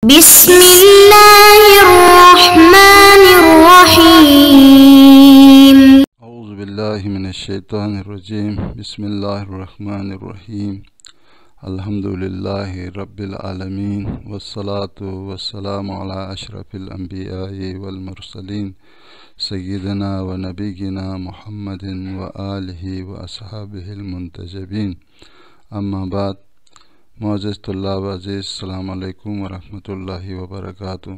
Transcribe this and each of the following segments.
بسم الله الرحمن الرحيم. أعوذ بالله من الشيطان الرجيم. بسم الله الرحمن الرحيم. الحمد لله رب العالمين، والصلاة والسلام على أشرف الأنبياء والمرسلين سيدنا ونبينا محمد وآله وأصحابه المنتجبين. أما بعد، معزز طلاب عزیز، السلام علیکم ورحمۃ اللہ وبرکاتہ۔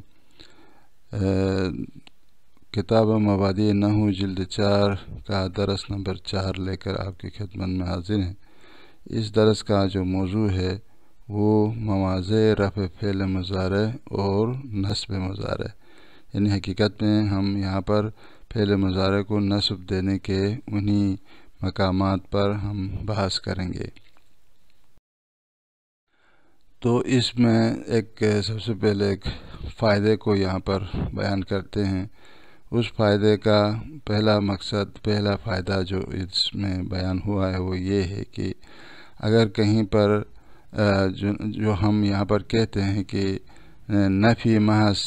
کتاب مبادئ نحو جلد 4 کا درس نمبر 4 لے کر آپ کی خدمت میں حاضر ہیں۔ اس درس کا جو موضوع ہے وہ مواضع رفع فعل مضارع اور نصب مضارع، یعنی حقیقت میں ہم یہاں پر فعل مضارع کو نصب دینے کے انہی مقامات پر ہم بحث کریں گے۔ تو اس میں سب سے پہلے ایک فائدے کو یہاں پر بیان کرتے ہیں۔ اس فائدے کا پہلا مقصد، پہلا فائدہ جو اس میں بیان ہوا ہے وہ یہ ہے کہ اگر کہیں پر جو ہم یہاں پر کہتے ہیں کہ نفی محض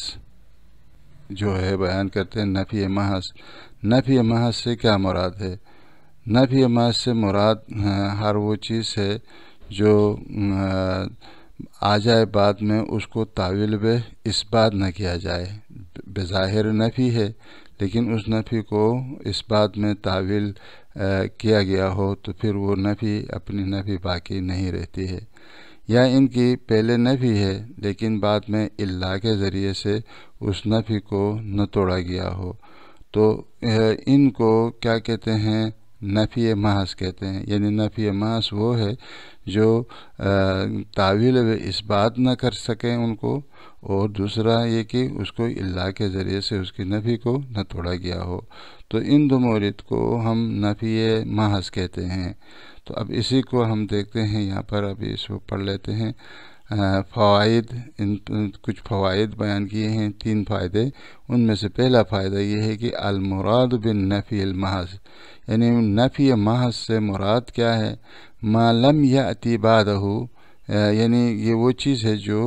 جو ہے بیان کرتے ہیں، نفی محض سے کیا مراد ہے؟ نفی محض سے مراد ہر وہ چیز ہے جو آ جائے بعد میں اس کو تاویل بے اثبات نہ کیا جائے۔ بظاہر نفی ہے لیکن اس نفی کو اثبات میں تاویل کیا گیا ہو تو پھر وہ نفی اپنی نفی باقی نہیں رہتی ہے، یا ان کی پہلے نفی ہے لیکن بعد میں الا کے ذریعے سے اس نفی کو نہ توڑا گیا ہو، تو ان کو کیا کہتے ہیں؟ نفی محض کہتے ہیں۔ یعنی نفی محض وہ ہے جو تاویل و اثبات نہ کر سکیں ان کو، اور دوسرا یہ کہ اس کو الا کے ذریعے سے اس کی نفی کو نہ توڑا گیا ہو، تو ان دو مورد کو ہم نفی محض کہتے ہیں۔ تو اب اسی کو ہم دیکھتے ہیں یہاں پر، ابھی اس کو پڑھ لیتے ہیں۔ فوائد، کچھ فوائد بیان کیے ہیں، 3 فائدے۔ ان میں سے پہلا فائدہ یہ ہے کہ المراد بالنفی المحض، یعنی نفی محض سے مراد کیا ہے؟ ما لم یأتی بعدہ، یعنی یہ وہ چیز ہے جو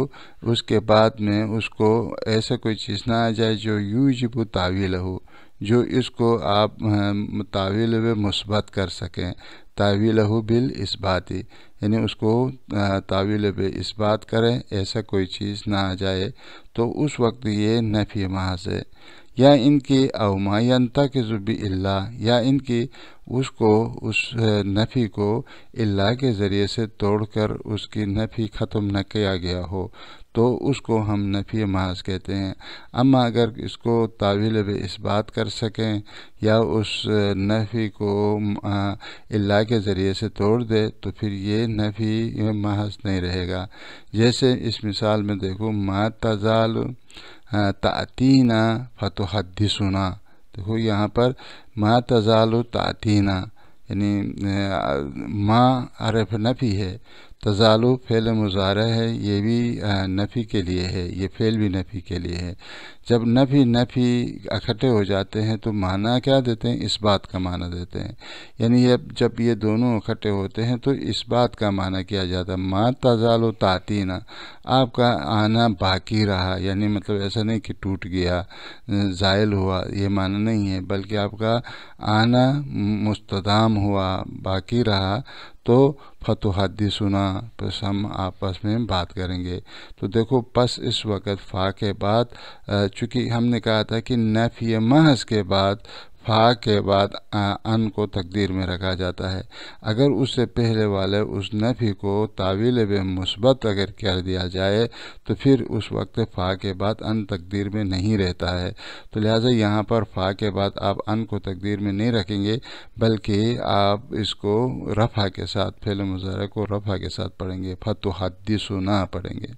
اس کے بعد میں اس کو ایسا کوئی چیز نہ آ جائے جو یوجب تعویلہ، جو اس کو آپ تعویل و مثبت کر سکیں، تعویلہ بالاثباتی، یعنی اس کو تعویل بے اثبات کریں، ایسا کوئی چیز نہ آ جائے، تو اس وقت یہ نفی محض ہے۔ یا ان کی او ما ینتقض بالا، یا ان کی اس نفی کو الا کے ذریعے سے توڑ کر اس کی نفی ختم نہ کیا گیا ہو، تو اس کو ہم نفی محض کہتے ہیں۔ اما اگر اس کو تعویل بے اثبات کر سکیں یا اس نفی کو الا کے ذریعے سے توڑ دے تو پھر یہ نفی محض نہیں رہے گا۔ جیسے اس مثال میں دیکھو، ما تزال تأتینا فتحدثنا، دیکھو یہاں پر ما تزال تأتینا، یعنی ما حرف نفی ہے، تزالو فعل مضارع ہے، یہ بھی نفی کے لیے ہے، یہ فعل بھی نفی کے لیے ہے۔ جب نفی اکٹھے ہو جاتے ہیں تو معنی کیا دیتے ہیں؟ اس بات کا معنی دیتے ہیں۔ یعنی جب یہ دونوں اکٹھے ہوتے ہیں تو اس بات کا معنی کیا جاتا ہے، ما تزالو تأتینا، آپ کا آنا باقی رہا، یعنی مطلب ایسا نہیں کہ ٹوٹ گیا، زائل ہوا، یہ معنی نہیں ہے، بلکہ آپ کا آنا مستدام ہوا، باقی رہا، تو فتحدثنا، پس ہم آپس میں بات کریں گے۔ تو دیکھو، پس اس وقت فا کے بعد، چونکہ ہم نے کہا تھا کہ نفی محض کے بعد فا کے بعد ان کو تقدیر میں رکھا جاتا ہے، اگر اس سے پہلے والے اس نفی کو تعویل بے مثبت اگر کر دیا جائے تو پھر اس وقت فا کے بعد ان تقدیر میں نہیں رہتا ہے، تو لہٰذا یہاں پر فا کے بعد آپ ان کو تقدیر میں نہیں رکھیں گے، بلکہ آپ اس کو رفع کے ساتھ، فعل مضارع کو رفع کے ساتھ پڑھیں گے، فتحدثنا پڑھیں گے۔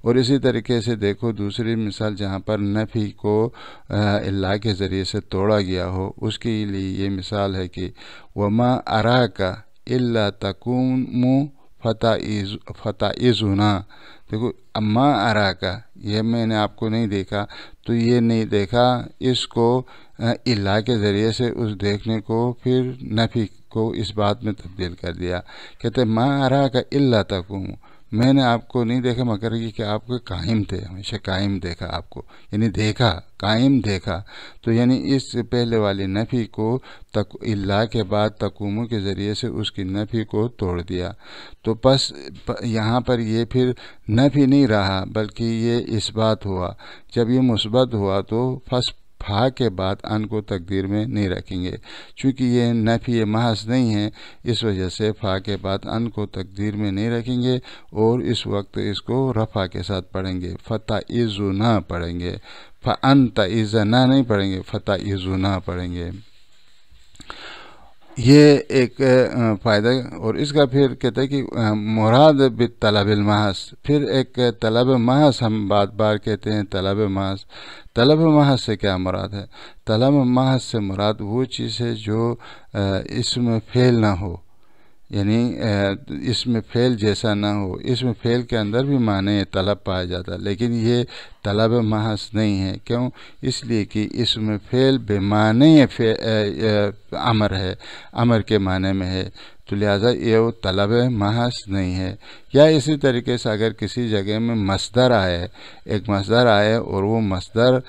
اور اسی طریقے سے دیکھو دوسری مثال جہاں پر نفی کو الا کے ذریعے سے توڑا گیا ہو، اس کے لیے یہ مثال ہے کہ وما اراک الا تقوم فتعظنا، دیکھو اما اراک، یہ میں نے آپ کو نہیں دیکھا، تو یہ نہیں دیکھا، اس کو الا کے ذریعے سے اس دیکھنے کو پھر نفی کو اس بات میں تبدیل کر دیا، کہتے ما اراک الا تقوم، میں نے آپ کو نہیں دیکھا مگر یہ کہ آپ کو قائم تھے، ہمیشہ قائم دیکھا آپ کو، یعنی دیکھا، قائم دیکھا. تو یعنی اس پہلے والی نفی کو اللہ کے بعد تقوموں کے ذریعے سے اس کی نفی کو توڑ دیا. تو بس یہاں پر یہ پھر نفی نہیں رہا بلکہ یہ اثبات ہوا. جب یہ مثبت ہوا تو فا کے بعد ان کو تقدیر میں نہیں رکھیں گے، چونکہ یہ نفی محض نہیں ہے، اس وجہ سے فا کے بعد ان کو تقدیر میں نہیں رکھیں گے اور اس وقت اس کو رفع کے ساتھ پڑھیں گے. فتعظنا پڑھیں گے، فانتعظنا نہیں پڑھیں گے، فتعظنا پڑھیں گے. یہ ایک فائدہ. اور اس کا پھر کہتے ہیں کہ مراد بالطلب المحض، پھر ایک طلب محض ہم بار کہتے ہیں. طلب محض سے کیا مراد ہے؟ طلب محض سے مراد وہ چیز ہے جو اسم فعل نہ ہو، یعنی اسم فعل جیسا نہ ہو. اسم فعل کے اندر بھی معنی طلب پایا جاتا ہے، لیکن یہ طلب محض نہیں ہے. کیوں؟ اس لیے کہ اسم فعل بے معنی امر ہے، امر کے معنی میں ہے، تو لہٰذا یہ طلب محض نہیں ہے. یا اسی طریقے سے اگر کسی جگہ میں مصدر آئے، ایک مصدر آئے اور وہ مصدر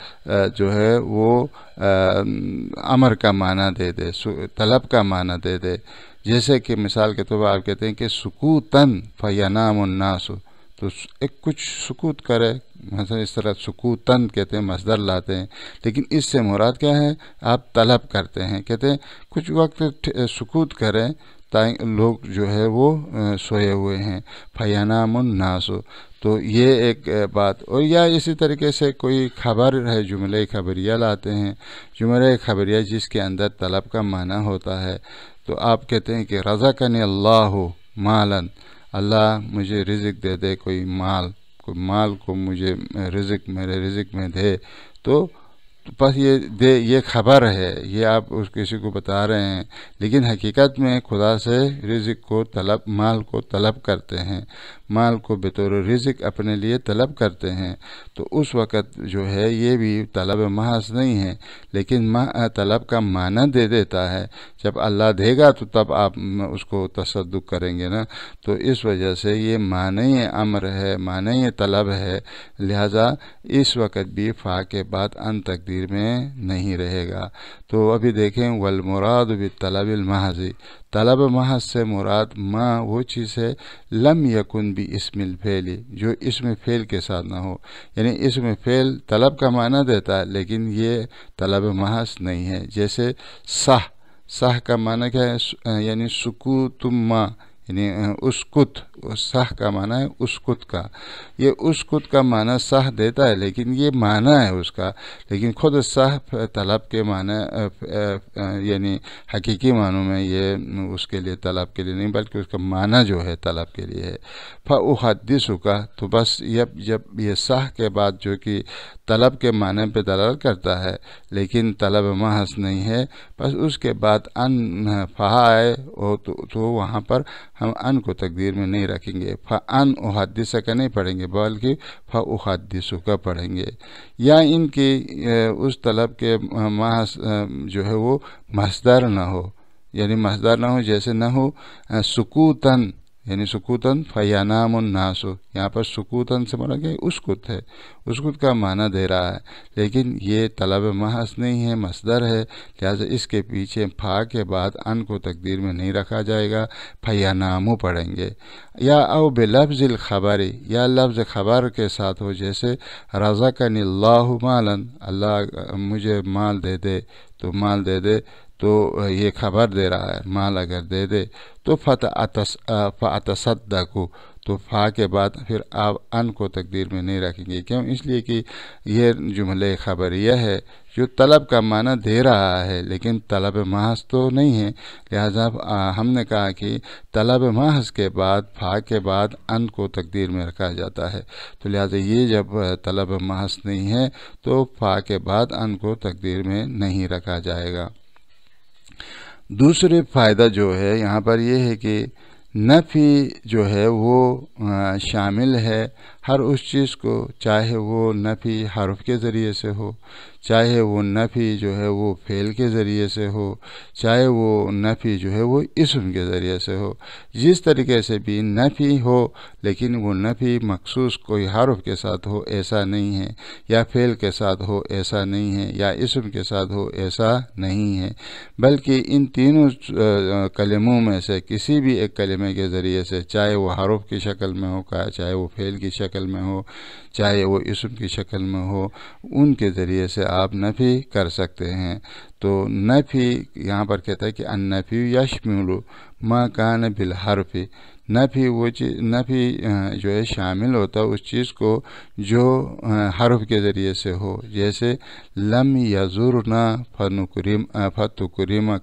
جو ہے وہ امر کا معنی دے دے، طلب کا معنی دے دے، جیسے کہ مثال کے طور پر آپ کہتے ہیں کہ سکوتاً فینام الناس، تو ایک کچھ سکوت کرے، مثلا اس طرح سکوتاً کہتے ہیں، مصدر لاتے ہیں، لیکن اس سے مراد کیا ہے؟ آپ طلب کرتے ہیں، کہتے ہیں کچھ وقت سکوت کریں تاکہ لوگ جو ہے وہ سوئے ہوئے ہیں، فینام الناس. تو یہ ایک بات. اور یا اسی طریقے سے کوئی خبر ہے، جملہ خبریہ لاتے ہیں، جملہ خبریہ جس کے اندر طلب کا معنی ہوتا ہے. تو آپ کہتے ہیں کہ رزقنی اللہ مالا، اللہ مجھے رزق دے دے، کوئی مال کو مجھے رزق، میرے رزق میں دے. تو بس یہ خبر ہے، یہ آپ اس کسی کو بتا رہے ہیں، لیکن حقیقت میں خدا سے رزق کو مال کو طلب کرتے ہیں، مال کو بطور رزق اپنے لیے طلب کرتے ہیں. تو اس وقت جو ہے یہ بھی طلب محض نہیں ہے، لیکن طلب کا معنی دے دیتا ہے. جب اللہ دے گا تو تب آپ اس کو تصدق کریں گے نا. تو اس وجہ سے یہ معنی امر ہے، معنی طلب ہے، لہذا اس وقت بھی فا کے بعد ان تقدیر میں نہیں رہے گا. تو ابھی دیکھیں والمراد بالطلب المحض، طلب محض سے مراد ما وہ چیز ہے لم یکن بھی اسم الفعل، جو اسم فعل کے ساتھ نہ ہو. یعنی اسم فعل طلب کا معنی دیتا ہے لیکن یہ طلب محض نہیں ہے. جیسے صح کا معنی کیا ہے؟ یعنی سکوت ما، یعنی اسکت. صح کا معنی ہے اسکت کا. یہ اسکت کا معنی صح دیتا ہے لیکن یہ معنی ہے اس کا، لیکن خود صح طلب کے معنی یعنی حقیقی معنوں میں یہ اس کے لیے طلب کے لیے نہیں بلکہ اس کا معنی جو ہے طلب کے لیے ہے. فاحدثک، تو بس جب یہ صح کے بعد جو کہ طلب کے معنی پہ دلالت کرتا ہے لیکن طلب محض نہیں ہے، بس اس کے بعد ان فا آئے تو وہاں پر ہم ان کو تقدیر میں نہیں رکھیں گے. فان احدثک نہیں پڑھیں گے بلکہ فاحدثک پڑھیں گے. یا ان کی اس طلب کے محض جو ہے وہ مصدر نہ ہو، یعنی مصدر نہ ہو، جیسے نہ ہو سکوتاً، یعنی سکوتاً فینام الناس. یہاں پر سکوتاً سے مراد کہ اسکت ہے، اسکت کا معنی دے رہا ہے، لیکن یہ طلب محض نہیں ہے، مصدر ہے، لہٰذا اس کے پیچھے فا کے بعد ان کو تقدیر میں نہیں رکھا جائے گا، فینامو پڑھیں گے. یا او بلفظ الخبر، یا لفظ خبر کے ساتھ ہو، جیسے رزقنی اللہ مالا، اللہ مجھے مال دے دے، تو مال دے دے تو یہ خبر دے رہا ہے، مال اگر دے دے تو فاتصدقوا، تو فا کے بعد پھر آپ ان کو تقدیر میں نہیں رکھیں گے. کیوں؟ اس لیے کہ یہ جملہ خبریہ ہے جو طلب کا معنی دے رہا ہے لیکن طلب محض تو نہیں ہے. لہذا ہم نے کہا کہ طلب محض کے بعد فا کے بعد ان کو تقدیر میں رکھا جاتا ہے، تو لہذا یہ جب طلب محض نہیں ہے تو فا کے بعد ان کو تقدیر میں نہیں رکھا جائے گا. دوسرے فائدہ جو ہے یہاں پر یہ ہے کہ نفی جو ہے وہ شامل ہے ہر اس چیز کو، چاہے وہ نفی حرف کے ذریعے سے ہو، چاہے وہ نفی جو ہے وہ فعل کے ذریعے سے ہو، چاہے وہ نفی جو ہے وہ اسم کے ذریعے سے ہو، جس طریقے سے بھی نفی ہو، لیکن وہ نفی مخصوص کوئی حرف کے ساتھ ہو ایسا نہیں ہے، یا فعل کے ساتھ ہو ایسا نہیں ہے، یا اسم کے ساتھ ہو ایسا نہیں ہے، بلکہ ان تینوں کلموں میں سے کسی بھی ایک کلمے کے ذریعے سے، چاہے وہ حرف کی شکل میں ہو، چاہے وہ فعل کی شکل میں ہو، چاہے وہ اسم کی شکل میں ہو، ان کے ذریعے سے آپ نفی کر سکتے ہیں۔ تو نفی یہاں پر کہتا ہے کہ النفی یشمل ما کان بالحرف، نفی وہ چیز، نفی جو ہے شامل ہوتا ہے اس چیز کو جو حرف کے ذریعے سے ہو، جیسے لم یزورنا فتکرمہ،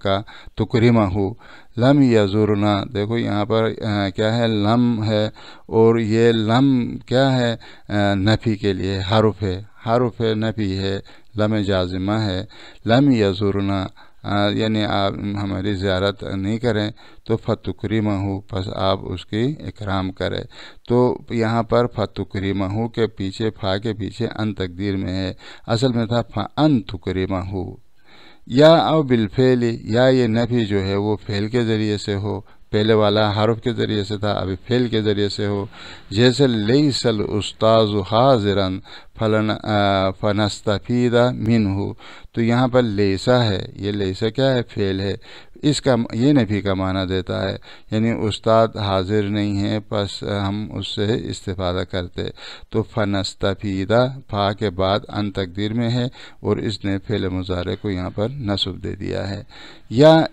لم یزورنا، دیکھو یہاں پر کیا ہے، لم ہے، اور یہ لم کیا ہے، نفی کے لیے حرف ہے، نفی ہے، لم جازمہ ہے، لم یزورنا یعنی آپ ہماری زیارت نہیں کریں تو فتکرمہ، پس آپ اس کی اکرام کریں۔ تو یہاں پر فتکرمہ کے پیچھے، فا کے پیچھے ان تقدیر میں ہے، اصل میں تھا فان تکرمہ، یا او بالفعل، یا یہ نفی جو ہے وہ فعل کے ذریعے سے ہو، پہلے والا حرف کے ذریعے سے تھا، ابھی فعل کے ذریعے سے ہو، جیسے لیس الاستاذ حاضرا فنستفید منہ، تو یہاں پر لیسا ہے، یہ لیسا کیا ہے، فعل ہے، اس کا یہ نفی کا معنی دیتا ہے، یعنی استاد حاضر نہیں ہے، پس ہم اس سے استفادہ کرتے، تو فنستفیدہ فا کے بعد ان تقدیر میں ہے، اور اس نے فعل مضارع کو یہاں پر نصب دے دیا ہے۔ یا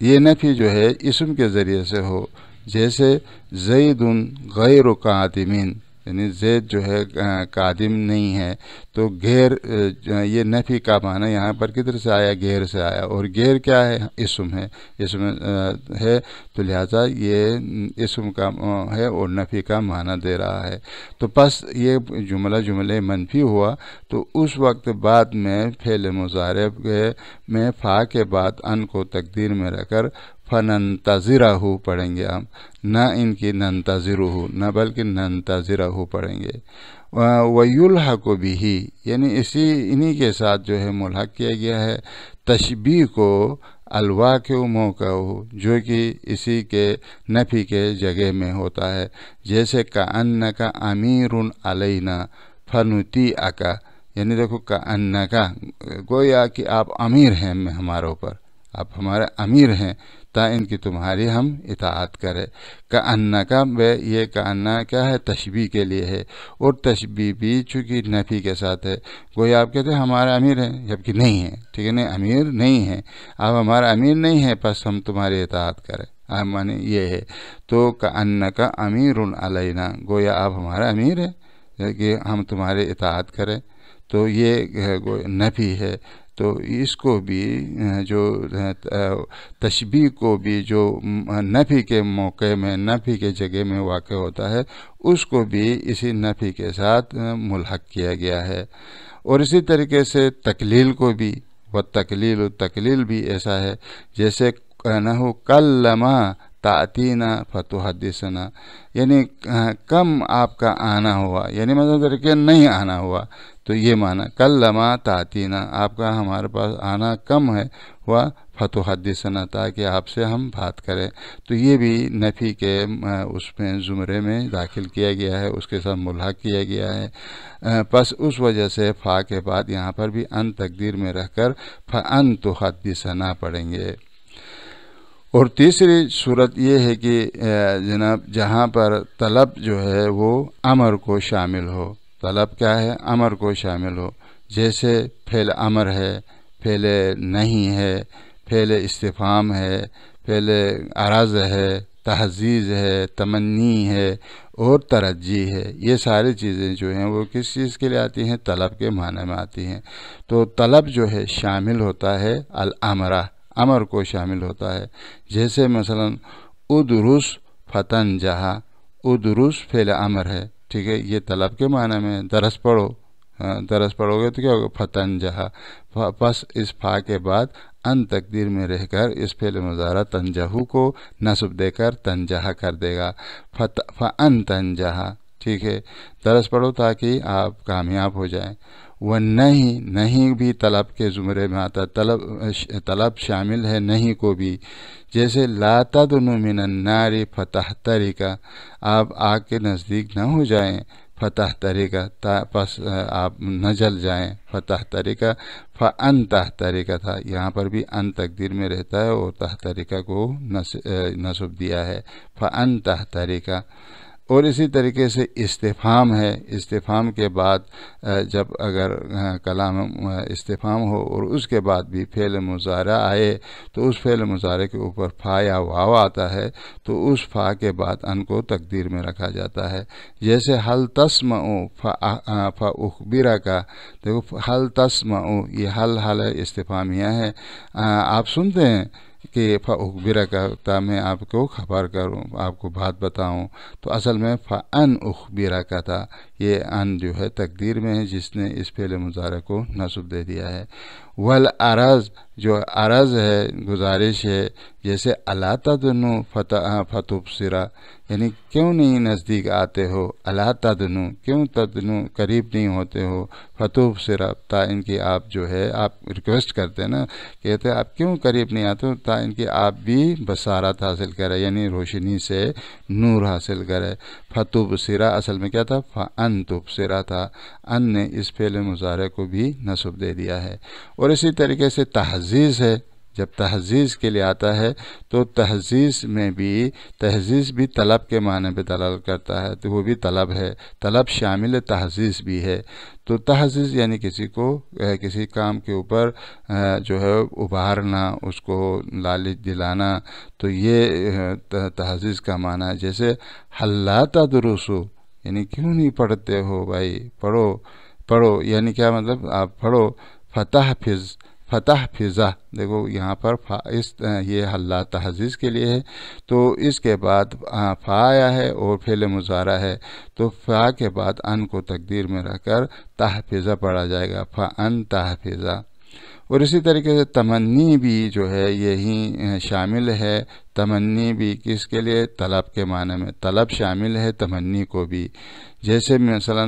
یہ نفی جو ہے اسم کے ذریعے سے ہو، جیسے زید غیر قادمین، یعنی زید جو ہے قادم نہیں ہے، تو غیر، یہ نفی کا معنی یہاں پر کدھر سے آیا، غیر سے آیا، اور غیر کیا ہے، اسم ہے، اسم ہے، تو لہذا یہ اسم کا ہے اور نفی کا معنی دے رہا ہے۔ تو پس یہ جملہ منفی ہوا، تو اس وقت بعد میں فعل مضارع میں فا کے بعد ان کو تقدیر میں رکھ کر فننتظرہ پڑھیں گے ہم، نہ ان کی ننتظرہ، نہ بلکہ ننتظرہ پڑھیں گے۔ وَيُلْحَقُ بِهِ، یعنی انہی کے ساتھ جو ہے ملحق کیا گیا ہے تشبیہ کو، الواقع موقع ہو، جو کہ اسی کے نفی کے جگہ میں ہوتا ہے، جیسے کأنک امیر علینا فنطیعک، یعنی دیکھو کأنک، گویا کہ آپ امیر ہیں ہمارے اوپر، آپ ہمارے امیر ہیں، تا ان کی تمہاری ہم اطاعت کرے۔ کأنک، یہ کأنہ کیا ہے، تشبیہ کے لیے ہے، اور تشبیہ بھی چونکہ نفی کے ساتھ ہے، گویا آپ کہتے ہیں ہمارے امیر ہیں، جبکہ نہیں ہے، ٹھیک ہے، نہیں، امیر نہیں ہے، آپ ہمارا امیر نہیں ہے، پس ہم تمہاری اطاعت کریں، معنی یہ ہے۔ تو کأنک امیر علینا، گویا آپ ہمارا امیر ہیں کہ ہم تمہارے اطاعت کریں، تو یہ نفی ہے۔ تو اس کو بھی جو تشبیہ کو بھی جو نفی کے موقع میں، نفی کے جگہ میں واقع ہوتا ہے، اس کو بھی اسی نفی کے ساتھ ملحق کیا گیا ہے۔ اور اسی طریقے سے تقلیل کو بھی، تقلیل بھی ایسا ہے، جیسے نحو کلما تأتینا فتحدثنا، یعنی کم آپ کا آنا ہوا، یعنی مطلب طریقے نہیں آنا ہوا، تو یہ معنی کلما تأتینا، آپ کا ہمارے پاس آنا کم ہے، ہوا فتحدثنا، تاکہ آپ سے ہم بات کریں، تو یہ بھی نفی کے اس میں زمرے میں داخل کیا گیا ہے، اس کے ساتھ ملحق کیا گیا ہے۔ پس اس وجہ سے فا کے بعد یہاں پر بھی ان تقدیر میں رہ کر فأن تحدثنا پڑھیں گے۔ اور تیسری صورت یہ ہے کہ جناب جہاں پر طلب جو ہے وہ امر کو شامل ہو، طلب کیا ہے، امر کو شامل ہو، جیسے فعل امر ہے، فعل نہیں ہے، فعل استفہام ہے، فعل عرض ہے، تحزیز ہے، تمنی ہے، اور ترجی ہے، یہ ساری چیزیں جو ہیں وہ کس چیز کے لیے آتی ہیں، طلب کے معنی میں آتی ہیں۔ تو طلب جو ہے شامل ہوتا ہے الامرہ، امر کو شامل ہوتا ہے، جیسے مثلا ادرس فتنجح، ادرس فعل امر ہے، ٹھیک ہے، یہ طلب کے معنی میں، درس پڑھو، درس پڑھو گے تو کیا ہوگا، فتنجح، پس اس فا کے بعد ان تقدیر میں رہ کر اس فعل مضارع تنجحو کو نصب دے کر تنجح کر دے گا، فان تنجح، ٹھیک ہے، درس پڑھو تاکہ آپ کامیاب ہو جائیں۔ وہ نہیں بھی طلب کے زمرے میں آتا، طلب شامل ہے نہیں کو بھی، جیسے لا تدنو من النار فتحترق، آپ آگ کے نزدیک نہ ہو جائیں، فتحترق پس آپ نہ جل جائیں، فتحترق فان تحترق تھا، یہاں پر بھی ان تقدیر میں رہتا ہے اور تحترق کو نصب دیا ہے، فان تحترق۔ اور اسی طریقے سے استفہام ہے، استفہام کے بعد جب اگر کلام استفہام ہو اور اس کے بعد بھی فعل مضارع آئے تو اس فعل مضارع کے اوپر فا یا واو آتا ہے تو اس فا کے بعد ان کو تقدیر میں رکھا جاتا ہے، جیسے حل تسمع فاخبرک، دیکھو حل تسمع، یہ حل استفہامیہ ہے، آپ سنتے ہیں کہ فاخبرک، تا میں آپ کو خبر کروں، آپ کو بات بتاؤں، تو اصل میں فان اخبرک تھا، یہ ان جو ہے تقدیر میں ہے جس نے اس فعل مضارع کو نصب دے دیا ہے۔ والعرض، جو عرض ہے گزارش ہے، جیسے الا تدنو فتبصر، یعنی کیوں نہیں نزدیک آتے ہو، الا تدنو، کیوں تدنو قریب نہیں ہوتے ہو، فتبصر تا ان کی آپ جو ہے آپ ریکویسٹ کرتے ہیں نا، کہتے ہیں آپ کیوں قریب نہیں آتے ہو تا ان کی آپ بھی بصارت حاصل کرے، یعنی روشنی سے نور حاصل کرے۔ فتبصر اصل میں کیا تھا، فان تبصر تھا، ان نے اس فعل مضارع کو بھی نصب دے دیا ہے۔ اور اسی طریقے سے تحزیز ہے، جب تحزیز کے لیے آتا ہے تو تحزیز بھی طلب کے معنی پہ دلالت کرتا ہے، تو وہ بھی طلب ہے، طلب شامل تحزیز بھی ہے۔ تو تحزیز یعنی کسی کام کے اوپر جو ہے ابھارنا، اس کو لالچ دلانا، تو یہ تحزیز کا معنی ہے۔ جیسے حلا تدرسو، یعنی کیوں نہیں پڑھتے ہو بھائی، پڑھو، یعنی کیا مطلب آپ پڑھو، فتح فضا، دیکھو یہاں پر یہ حلا تحزیز کے لیے ہے، تو اس کے بعد فا آیا ہے اور فعل مضارع ہے، تو فا کے بعد ان کو تقدیر میں رکھ کر تحفظہ پڑھا جائے گا، فان تحفظہ۔ اور اسی طریقے سے تمنی بھی جو ہے یہی شامل ہے، تمنی بھی کس کے لیے، طلب کے معنی میں، طلب شامل ہے تمنی کو بھی، جیسے مثلا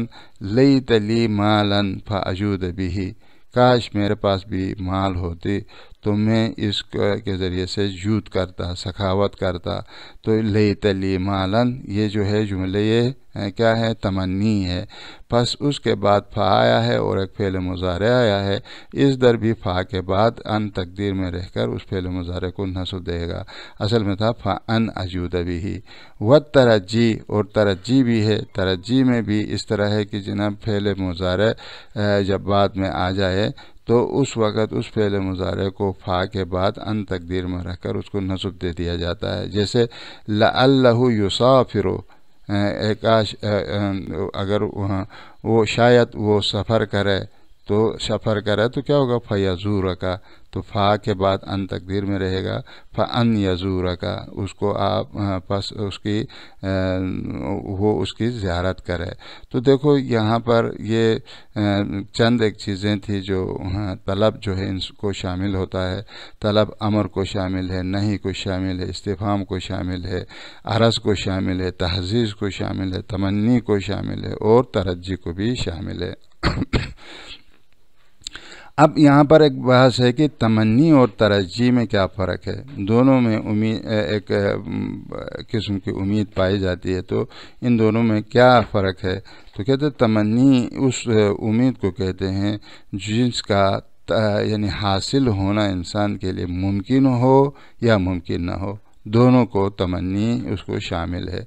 لیت لی مالا فاجود بہ، کاش میرے پاس بھی مال ہوتی تو میں اس کے ذریعے سے جود کرتا، سخاوت کرتا، تو لیت لی مالا، یہ جو ہے جملے یہ کیا ہے، تمنی ہے، پس اس کے بعد فا آیا ہے اور ایک فعل مضارع آیا ہے، اس در بھی فا کے بعد ان تقدیر میں رہ کر اس فعل مضارع کو نصب دے گا، اصل میں تھا فان اجود بہ۔ والترجی، اور ترجی بھی ہے، ترجی میں بھی اس طرح ہے کہ جناب فعل مضارع جب بعد میں آ جائے تو اس وقت اس فعل مضارع کو فا کے بعد ان تقدیر میں رکھ کر اس کو نصب دے دیا جاتا ہے، جیسے لعلہ یسافر، کاش اگر وہ شاید وہ سفر کرے تو کیا ہوگا، فیزورک، تو فا کے بعد ان تقدیر میں رہے گا، فان یزورک، اس کو آپ پس اس کی زیارت کرے۔ تو دیکھو یہاں پر یہ چند ایک چیزیں تھیں جو طلب جو ہے ان کو شامل ہوتا ہے، طلب امر کو شامل ہے، نہی کو شامل ہے، استفہام کو شامل ہے، عرض کو شامل ہے، تحزیز کو شامل ہے، تمنی کو شامل ہے، اور ترجی کو بھی شامل ہے۔ اب یہاں پر ایک بحث ہے کہ تمنی اور ترجی میں کیا فرق ہے، دونوں میں ایک قسم کی امید پائی جاتی ہے، تو ان دونوں میں کیا فرق ہے؟ تو کہتے ہیں تمنی اس امید کو کہتے ہیں جس کا یعنی حاصل ہونا انسان کے لیے ممکن ہو یا ممکن نہ ہو، دونوں کو تمنی اس کو شامل ہے۔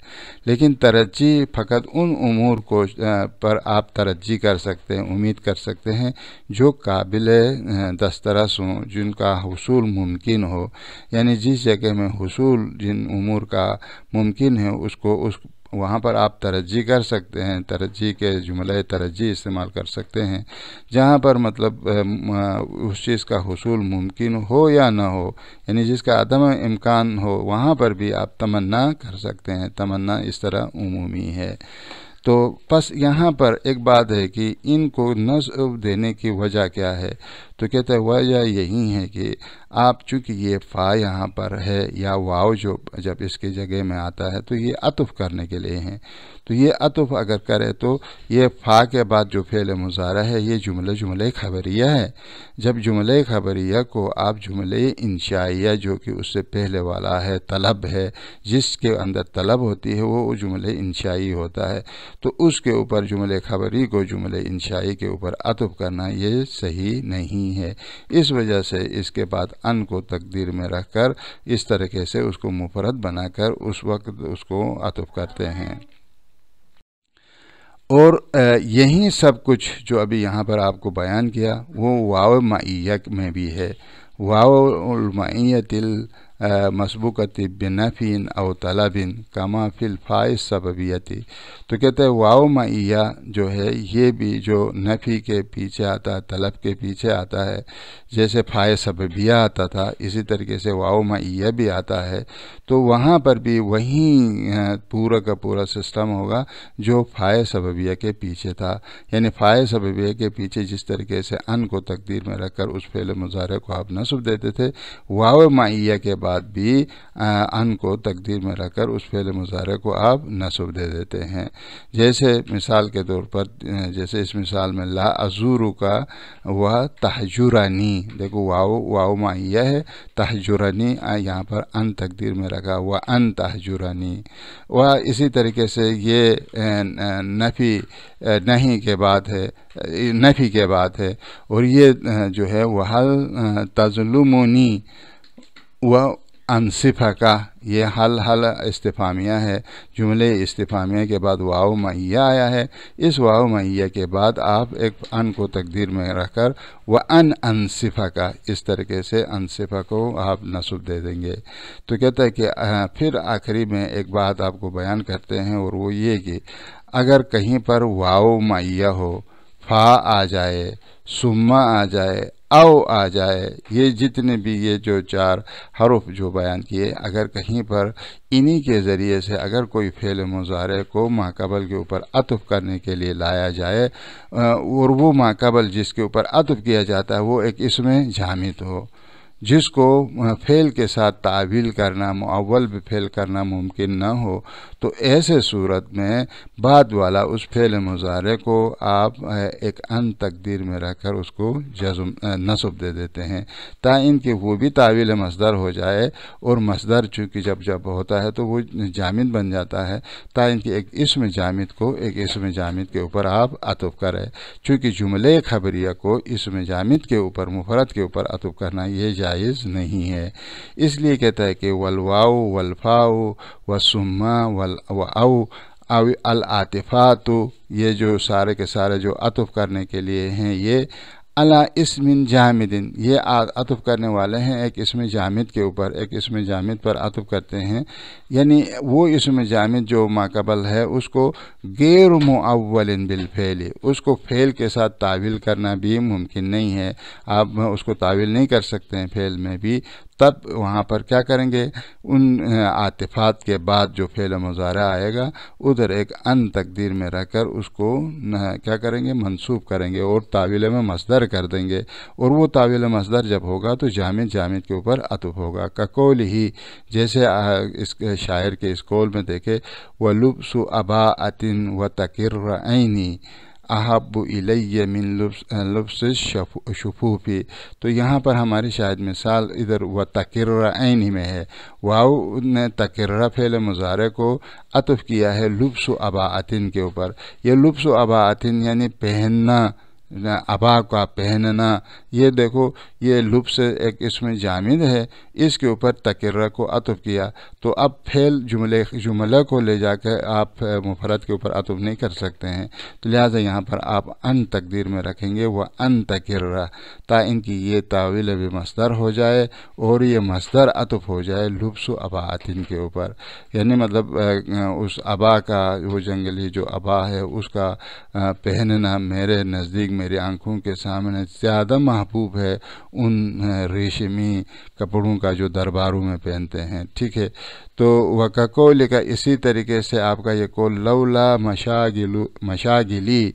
لیکن ترجی فقط ان امور کو پر آپ ترجی کر سکتے ہیں، امید کر سکتے ہیں جو قابل دسترس ہوں، جن کا حصول ممکن ہو، یعنی جس جگہ میں حصول جن امور کا ممکن ہے وہاں پر آپ ترجی کر سکتے ہیں، ترجی کے جملہ ترجی استعمال کر سکتے ہیں، جہاں پر مطلب اس چیز کا حصول ممکن ہو یا نہ ہو، یعنی جس کا عدم امکان ہو، وہاں پر بھی آپ تمنا کر سکتے ہیں، تمنا اس طرح عمومی ہے۔ تو بس یہاں پر ایک بات ہے کہ ان کو نصب دینے کی وجہ کیا ہے، تو کہتے ہیں وجہ یہی ہے کہ آپ چونکہ یہ فا یہاں پر ہے یا واو جو جب اس کی جگہ میں آتا ہے تو یہ عطف کرنے کے لیے ہیں، تو یہ عطف اگر کرے تو یہ فا کے بعد جو فعل مضارع ہے یہ جملہ خبریہ ہے۔ جب جملہ خبریہ کو آپ جملہ انشائیہ جو کہ اس سے پہلے والا ہے طلب ہے، جس کے اندر طلب ہوتی ہے وہ جملہ انشائی ہوتا ہے، تو اس کے اوپر جملہ خبری کو جملہ انشائی کے اوپر عطف کرنا یہ صحیح نہیں ہے۔ اس وجہ سے اس کے بعد ان کو تقدیر میں رکھ کر اس طریقے سے اس کو مفرد بنا کر اس وقت اس کو عطف کرتے ہیں۔ اور یہی سب کچھ جو ابھی یہاں پر آپ کو بیان کیا وہ واو معیہ میں بھی ہے۔ واو المعیۃ مسبوقۃ بنفی او طلب کما فی الفاء السببیۃ، تو کہتے ہیں واو معیہ جو ہے یہ بھی جو نفی کے پیچھے آتا ہے، طلب کے پیچھے آتا ہے، جیسے فاء سببیہ آتا تھا اسی طریقے سے واو معیہ بھی آتا ہے، تو وہاں پر بھی وہی پورا کا پورا سسٹم ہوگا جو فاء سببیہ کے پیچھے تھا، یعنی فاء سببیہ کے پیچھے جس طریقے سے ان کو تقدیر میں رکھ کر اس فعل مضارع کو آپ نصب دیتے تھے، واو معیہ کے بعد بھی ان کو تقدیر میں رکھ کر اس فعل مضارع کو آپ نصب دے دیتے ہیں۔ جیسے مثال کے طور پر جیسے اس مثال میں لا ازورو کا وہ تحجرانی، دیکھو واو معیہ ہے، تحجرانی یہاں پر ان تقدیر میں رکھا وہ ان تحجرانی، و اسی طریقے سے یہ نفی نہیں کے بعد ہے، نفی کے بعد ہے، اور یہ جو ہے وہ حل تظلمونی و انصفہ کا یہ حل استفہامیہ ہے، جملے استفہامیہ کے بعد واو معیہ آیا ہے، اس واو معیہ کے بعد آپ ایک ان کو تقدیر میں رکھ کر وہ انصفہ کا اس طریقے سے انصفہ کو آپ نصب دے دیں گے۔ تو کہتا ہے کہ پھر آخری میں ایک بات آپ کو بیان کرتے ہیں، اور وہ یہ کہ اگر کہیں پر واو معیہ ہو، فا آ جائے، ثم آ جائے، او آ جائے، یہ جتنے بھی یہ جو چار حرف جو بیان کیے، اگر کہیں پر انہی کے ذریعے سے اگر کوئی فعل مضارع کو ما قبل کے اوپر عطف کرنے کے لیے لایا جائے، اور وہ ما قبل جس کے اوپر عطف کیا جاتا ہے وہ ایک اسم جامد ہو، جس کو فعل کے ساتھ تعویل کرنا، معول بفعل کرنا ممکن نہ ہو، تو ایسے صورت میں بعد والا اس فعل مضارع کو آپ ایک ان تقدیر میں رکھ کر اس کو نصب دے دیتے ہیں، تاکہ ان کہ وہ بھی تعویل مصدر ہو جائے، اور مصدر چونکہ جب ہوتا ہے تو وہ جامد بن جاتا ہے، تاکہ ان کہ ایک اسم جامد کو ایک اسم جامد کے اوپر آپ عطف کریں، چونکہ جملے خبریہ کو اسم جامد کے اوپر مفرد کے اوپر عطف کرنا یہ جائز نہیں ہے۔ اس لیے کہتا ہے کہ والواو والفاء والثم او العاطفات، یہ جو سارے کے سارے جو عطف کرنے کے لیے ہیں یہ علی اسم جامد، یہ عطف کرنے والے ہیں ایک اسم جامد کے اوپر، ایک اسم جامد پر عطف کرتے ہیں، یعنی وہ اسم جامد جو ما قبل ہے اس کو غیر معول بالفعل، اس کو فعل کے ساتھ تعویل کرنا بھی ممکن نہیں ہے، آپ اس کو تعویل نہیں کر سکتے ہیں فعل میں بھی، تب وہاں پر کیا کریں گے، ان عاطفات کے بعد جو فعل مضارع آئے گا ادھر ایک ان تقدیر میں رکھ کر اس کو کیا کریں گے، منصوب کریں گے اور تعویل میں مصدر کر دیں گے، اور وہ تعویل مصدر جب ہوگا تو جامد کے اوپر عطف ہوگا، کقول ہی، جیسے اس شاعر کے اس قول میں دیکھے وَلُبْسُ أَبَاءَةٍ وَتَقِرَّ عَيْنِي احب الی من لبس شفوف، تو یہاں پر ہماری شاید مثال ادھر و تقرر عین میں ہے، واو نے تقرر فعل مضارع کو عطف کیا ہے لبس و اباءتن کے اوپر، یہ لبس و اباءتن یعنی پہننا، ابا کا پہننا، یہ دیکھو یہ لبس ایک اسم جامد ہے، اس کے اوپر تقرر کو عطف کیا، تو اب فعل جملہ کو لے جا کے آپ مفرد کے اوپر عطف نہیں کر سکتے ہیں، تو لہٰذا یہاں پر آپ ان تقدیر میں رکھیں گے وہ ان تقرر، تا ان کی یہ تعویل بھی مصدر ہو جائے اور یہ مصدر عطف ہو جائے لبس و اباءتن کے اوپر، یعنی مطلب اس ابا کا، وہ جنگلی جو ابا ہے اس کا پہننا میرے نزدیک، میری آنکھوں کے سامنے زیادہ محبوب ہے ان ریشمی کپڑوں کا جو درباروں میں پہنتے ہیں، ٹھیک ہے۔ تو وکقول کا اسی طریقے سے آپ کا یہ قول لولا مشاغلی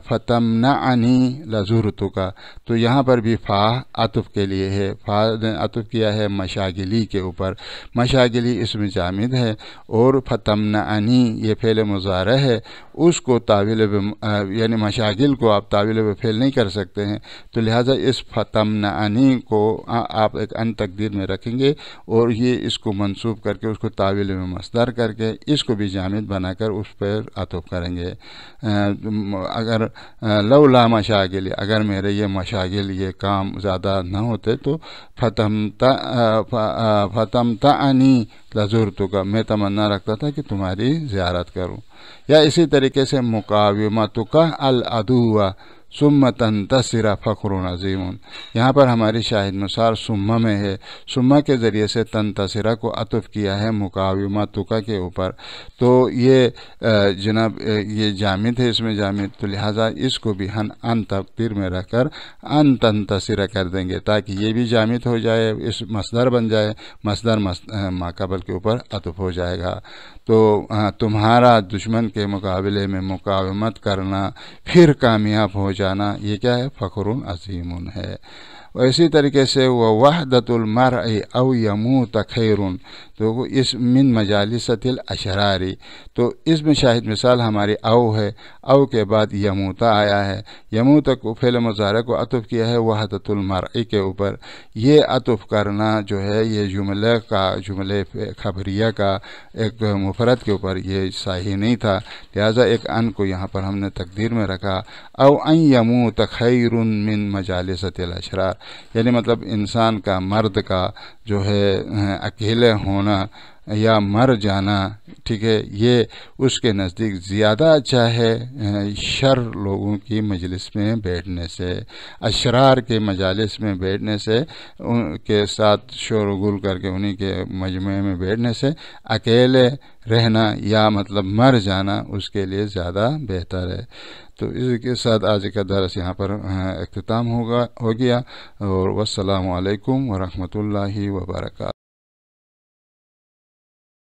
فتمنعنی لزورتک، تو یہاں پر بھی فا عطف کے لیے ہے، فا نے عطف کیا ہے مشاغلی کے اوپر، مشاغلی اسم جامد ہے، اور فتمنعنی یہ فعل مضارع ہے، اس کو تعویل یعنی مشاغل کو آپ تعویل فعل نہیں کر سکتے ہیں، تو لہٰذا اس فتمنعنی کو آپ ایک ان تقدیر میں رکھیں گے اور یہ اس کو منصوب کر کے اس کو تعویل میں مصدر کر کے اس کو بھی جامد بنا کر اس پر عطف کریں گے۔ اگر لولا مشاغل، اگر میرے یہ مشاغل یہ کام زیادہ نہ ہوتے تو فتمتعنی لزورتک، میں تمنا رکھتا تھا کہ تمہاری زیارت کروں۔ یا اسی طریقے سے مقاومتک العدو ثم تنتصر فخر عظیم، یہاں پر ہماری شاہد مثال ثم میں ہے، ثم کے ذریعے سے تنتصرہ کو عطف کیا ہے مقاومتک کے اوپر، تو یہ جناب یہ جامد ہے، اس میں جامد، تو لہٰذا اس کو بھی ہم ان تقدیر میں رکھ کر ان تنتصرہ کر دیں گے تاکہ یہ بھی جامد ہو جائے، اس مصدر بن جائے، مصدر ماقبل کے اوپر عطف ہو جائے گا۔ تو تمہارا دشمن کے مقابلے میں مقاومت کرنا پھر کامیاب ہو جانا، یہ کیا ہے؟ فخر عظیم ہے۔ اور اسی طریقے سے وہ وحدت المرء او یموت خیر، تو اس من مجالست الاشرار، تو اس میں شاہد مثال ہماری او ہے، او کے بعد یموتا آیا ہے، یموت کو فعل مضارع کو عطف کیا ہے وحدت المرء کے اوپر، یہ عطف کرنا جو ہے یہ جملے خبریہ کا ایک مفرد کے اوپر یہ صحیح نہیں تھا، لہٰذا ایک ان کو یہاں پر ہم نے تقدیر میں رکھا، او ان یموت خیر من مجالست الاشرار، یعنی مطلب انسان کا، مرد کا جو ہے اکیلے ہونا یا مر جانا، ٹھیک ہے، یہ اس کے نزدیک زیادہ اچھا ہے شر لوگوں کی مجلس میں بیٹھنے سے، اشرار کے مجالس میں بیٹھنے سے، ان کے ساتھ شور و گل کر کے انہی کے مجمع میں بیٹھنے سے اکیلے رہنا یا مطلب مر جانا اس کے لیے زیادہ بہتر ہے۔ تو اس کے ساتھ آج کا درس یہاں پر اختتام ہو گیا، اور والسلام علیکم ورحمۃ اللہ وبرکاتہ۔